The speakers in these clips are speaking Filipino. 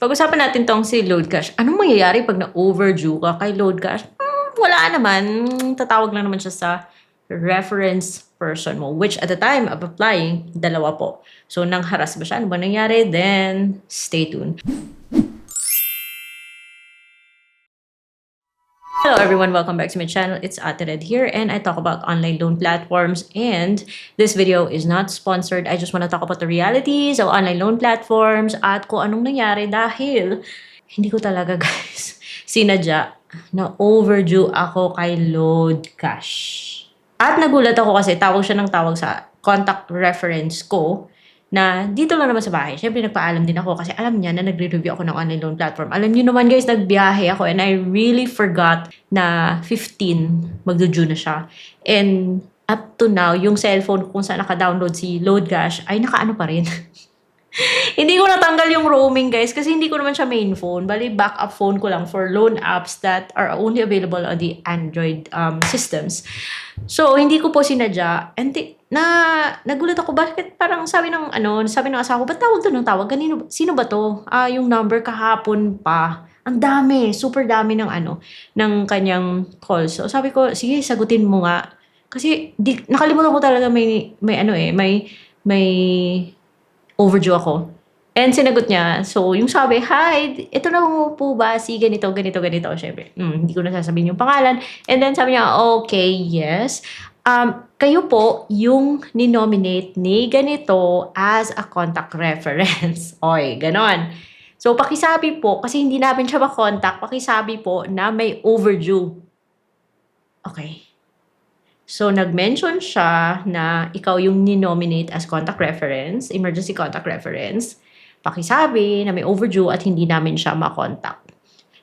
Pag-usapan natin tong si load cash. Anong mangyayari pag na-overdue ka kay load cash? Wala naman. Tatawag lang naman siya sa reference person mo, which at the time of applying, dalawa po. So, nang haras ba siya? Ano ba nangyari? Then, stay tuned. Hello everyone, welcome back to my channel. It's Ate Red here and I talk about online loan platforms, and this video is not sponsored. I just want to talk about the realities of online loan platforms at kung anong nangyari dahil hindi ko talaga guys sinadya na overdue ako kay load cash. At nagulat ako kasi tawag siya ng tawag sa contact reference ko na dito lang naman sa bahay. Siyempre, nagpaalam din ako kasi alam niya na nagre-review ako ng online loan platform. Alam niyo naman guys, nagbiyahe ako and I really forgot na 15 magdo-due na siya. And up to now, yung cellphone kung saan naka-download si Load Cash ay nakaano pa rin. Hindi ko natanggal yung roaming guys kasi hindi ko naman siya main phone. Bali, backup phone ko lang for loan apps that are only available on the Android systems. So, hindi ko po sinadya. And nagulat ako, bakit parang sabi ng asawa ko, ba't tawag to ng tawag? Sino ba to? Yung number kahapon pa. Ang dami, super dami ng kanyang calls. So, sabi ko, sige, sagutin mo nga. Kasi nakalimutan ko talaga may overdue ako. And sinagot niya, so yung sabi, hi, ito na po ba si ganito. Syempre, hindi ko na sasabihin yung pangalan. And then sabi niya, okay, yes. Kayo po yung ninominate ni ganito as a contact reference. Oy, ganon. So, pakisabi po, kasi hindi namin siya makontak, pakisabi po na may overdue. Okay. So, nag-mention siya na ikaw yung ninominate as contact reference, emergency contact reference. Pakisabi na may overdue at hindi namin siya makontak.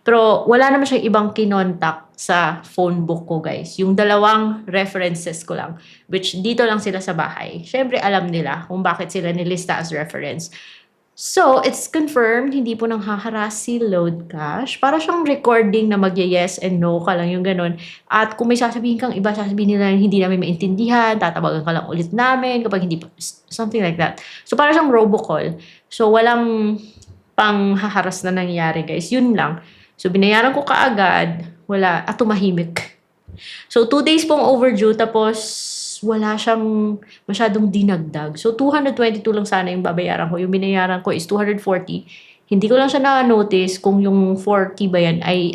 Pero wala naman siyang ibang kinontak sa phone book ko, guys. Yung dalawang references ko lang, which dito lang sila sa bahay. Siyempre, alam nila kung bakit sila nilista as reference. So, it's confirmed, hindi po nang haharas si Load Cash. Para siyang recording na magye-yes and no ka lang, yung ganun. At kung may sasabihin kang iba, sasabihin nila hindi namin maintindihan, tatawagan ka lang ulit namin kapag hindi pa, something like that. So, para siyang robocall. So, walang pang haharas na nangyari, guys. Yun lang. So, binayaran ko kaagad, wala, at tumahimik. So, 2 days pong overdue, tapos wala siyang masyadong dinagdag. So, 222 lang sana yung babayaran ko. Yung binayaran ko is 240. Hindi ko lang siya na-notice kung yung 40 ba yan ay,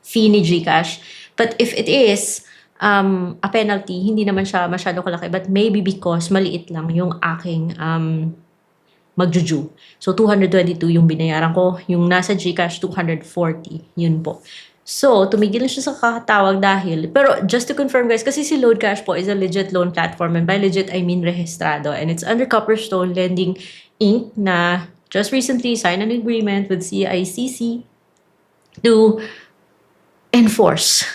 fee ni GCash. But if it is a penalty, hindi naman siya masyado kalaki. But maybe because maliit lang yung aking magjuju. So, 222 yung binayaran ko. Yung nasa GCash, 240. Yun po. So, tumigil na siya sa kakatawag dahil, pero just to confirm guys, kasi si Load Cash po is a legit loan platform, and by legit, I mean rehistrado, and it's under Copperstone Lending Inc. na just recently signed an agreement with CICC to enforce,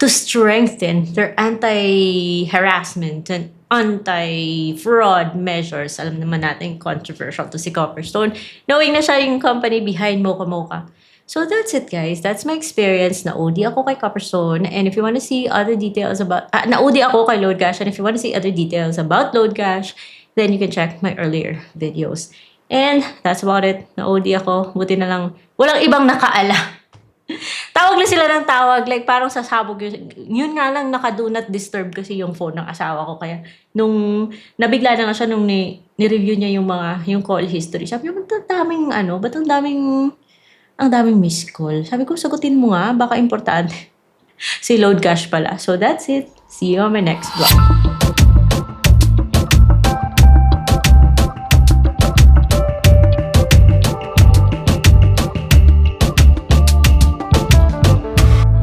to strengthen their anti-harassment and anti-fraud measures. Alam naman natin, controversial to si Copperstone. Knowing na siya yung company behind Mocha Mocha. So that's it guys. That's my experience. Na-OD ako kay Copperstone. And if you want to see other details about... na-OD ako kay Load Cash. And if you want to see other details about Load Cash, then you can check my earlier videos. And that's about it. Na-OD ako. Buti na lang. Walang ibang nakaalam. Tawag na sila ng tawag. Like parang sasabog yun. Yun nga lang naka-do not disturb kasi yung phone ng asawa ko. Kaya nung nabigla na lang siya nung ni-review niya yung call history. Sabi niya, ba't ang daming missed call. Sabi ko, sagutin mo nga, baka importante. Si Load Cash pala. So that's it. See you on my next vlog.